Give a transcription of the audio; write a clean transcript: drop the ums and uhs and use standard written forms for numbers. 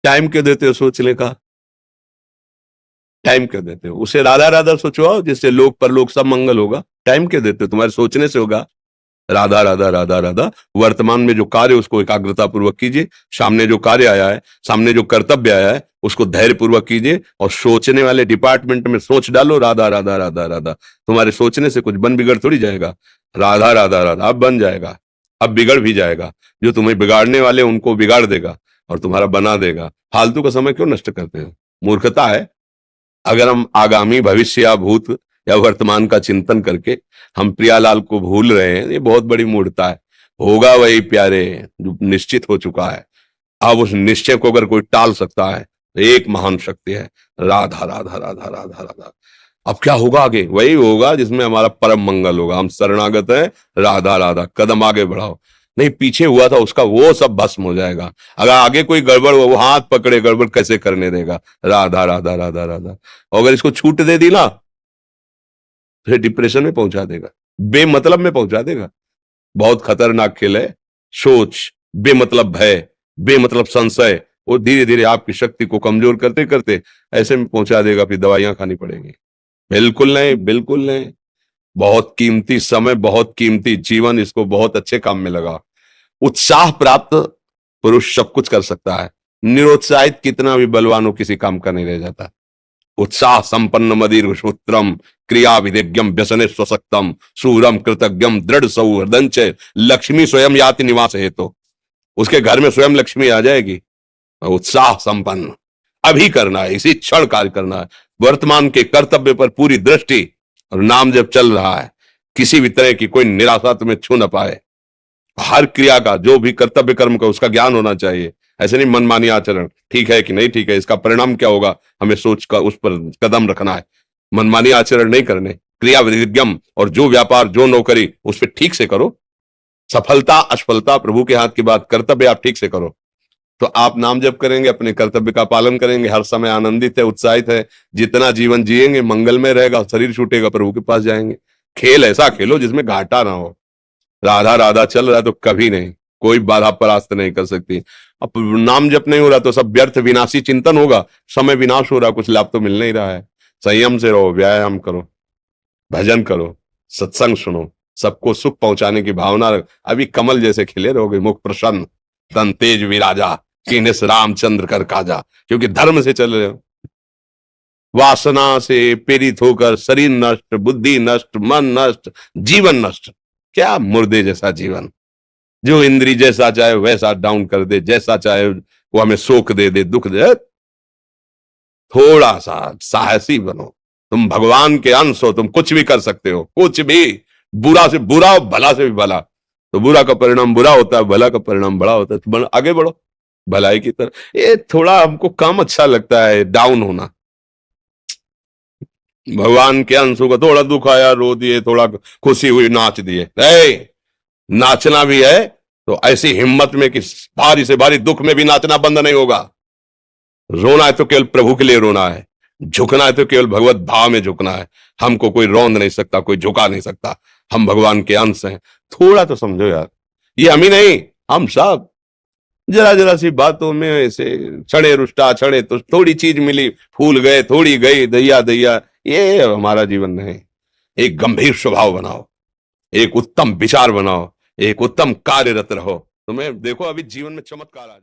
Time क्यों देते हो सोचने का? टाइम क्यों देते हो? उसे राधा राधा सोचो जिससे लोक परलोक सब मंगल होगा। टाइम क्यों देते हो? तुम्हारे सोचने से होगा। राधा राधा राधा राधा। वर्तमान में जो कार्य उसको एकाग्रता पूर्वक कीजिए। सामने जो कार्य आया है, सामने जो कर्तव्य आया है, उसको धैर्य पूर्वक कीजिए। और सोचने वाले डिपार्टमेंट में सोच डालो राधा राधा राधा राधा। तुम्हारे सोचने से कुछ बन बिगड़ थोड़ी जाएगा। राधा राधा राधा अब बन जाएगा। अब बिगड़ भी जाएगा। जो तुम्हें बिगाड़ने वाले उनको बिगाड़ देगा और तुम्हारा बना देगा। फालतू का समय क्यों नष्ट करते हो? मूर्खता है। अगर हम आगामी भविष्य या भूत या वर्तमान का चिंतन करके हम प्रियालाल को भूल रहे हैं, ये बहुत बड़ी मूर्खता है। होगा वही प्यारे जो निश्चित हो चुका है। अब उस निश्चय को अगर कोई टाल सकता है तो एक महान शक्ति है, राधा राधा राधा राधा राधा। अब क्या होगा? आगे वही होगा जिसमें हमारा परम मंगल होगा। हम शरणागत हैं, राधा राधा। कदम आगे बढ़ाओ। नहीं, पीछे हुआ था उसका वो सब भस्म हो जाएगा। अगर आगे कोई गड़बड़ हो, वो हाथ पकड़े गड़बड़ कैसे करने देगा? राधा राधा राधा राधा। और अगर इसको छूट दे दी ना, फिर डिप्रेशन में पहुंचा देगा, बेमतलब में पहुंचा देगा। बहुत खतरनाक खेल है। सोच, बेमतलब भय, बेमतलब संशय, वो धीरे धीरे आपकी शक्ति को कमजोर करते करते ऐसे में पहुंचा देगा, फिर दवाइयां खानी पड़ेगी। बिल्कुल नहीं, बिल्कुल नहीं। बहुत कीमती समय, बहुत कीमती जीवन, इसको बहुत अच्छे काम में लगा। उत्साह प्राप्त पुरुष सब कुछ कर सकता है। निरुत्साहित कितना भी बलवान हो, किसी काम का नहीं रह जाता। उत्साह संपन्न मदीर्घ सूत्रम क्रिया विधिज्ञम व्यसने स्वसक्तम सूरम कृतज्ञम दृढ़ सौहृदंच लक्ष्मी स्वयं याति निवास हेतु। उसके घर में स्वयं लक्ष्मी आ जाएगी। उत्साह संपन्न अभी करना है, इसी क्षण कार्य करना है। वर्तमान के कर्तव्य पर पूरी दृष्टि और नाम जब चल रहा है, किसी भी तरह की कोई निराशा तुम्हें छू न पाए। हर क्रिया का, जो भी कर्तव्य कर्म का, उसका ज्ञान होना चाहिए। ऐसे नहीं मनमानी आचरण, ठीक है कि नहीं ठीक है, इसका परिणाम क्या होगा, हमें सोच का उस पर कदम रखना है। मनमानी आचरण नहीं करने। क्रिया विधिज्ञम, और जो व्यापार जो नौकरी उस पर ठीक से करो। सफलता असफलता प्रभु के हाथ की बात, कर्तव्य आप ठीक से करो तो आप नाम जप करेंगे, अपने कर्तव्य का पालन करेंगे, हर समय आनंदित है, उत्साहित है। जितना जीवन जिएंगे मंगलमय रहेगा। शरीर छूटेगा, प्रभु के पास जाएंगे। खेल ऐसा खेलो जिसमें घाटा ना हो। राधा राधा चल रहा है तो कभी नहीं, कोई बाधा परास्त नहीं कर सकती। अब नाम जप नहीं हो रहा तो सब व्यर्थ विनाशी चिंतन होगा। समय विनाश हो रहा, कुछ लाभ तो मिल नहीं रहा है। संयम से रहो, व्यायाम करो, भजन करो, सत्संग सुनो, सबको सुख पहुंचाने की भावना रख। अभी कमल जैसे खिले रहोगे, मुख प्रसन्न, तन तेज विराजा, कीनिस रामचंद्र कर काजा। क्योंकि धर्म से चल रहे हो। वासना से पीड़ित होकर शरीर नष्ट, बुद्धि नष्ट, मन नष्ट, जीवन नष्ट। क्या मुर्दे जैसा जीवन, जो इंद्री जैसा चाहे वैसा डाउन कर दे, जैसा चाहे वो हमें शोक दे दे, दुख दे। थोड़ा सा साहसी बनो। तुम भगवान के अंश हो, तुम कुछ भी कर सकते हो, कुछ भी। बुरा से बुरा, भला से भी भला। तो बुरा का परिणाम बुरा होता है, भला का परिणाम बड़ा होता है। तो आगे बढ़ो भलाई की तरफ। ये थोड़ा हमको कम अच्छा लगता है डाउन होना। भगवान के अंश का थोड़ा दुख आया रो दिए, थोड़ा खुशी हुई नाच दिए। नाचना भी है तो ऐसी हिम्मत में कि भारी से भारी दुख में भी नाचना बंद नहीं होगा। रोना है तो केवल प्रभु के लिए रोना है। झुकना है तो केवल भगवत भाव में झुकना है। हमको कोई रौंद नहीं सकता, कोई झुका नहीं सकता। हम भगवान के अंश हैं। थोड़ा तो समझो यार, ये हम ही नहीं, हम सब जरा जरा सी बातों में ऐसे छड़े रुष्टा छड़े तो थोड़ी चीज मिली, फूल गए, थोड़ी गई, दैया दैया। ये हमारा जीवन नहीं। एक गंभीर स्वभाव बनाओ, एक उत्तम विचार बनाओ, एक उत्तम कार्यरत रहो। तुम्हें देखो अभी जीवन में चमत्कार आ जाए।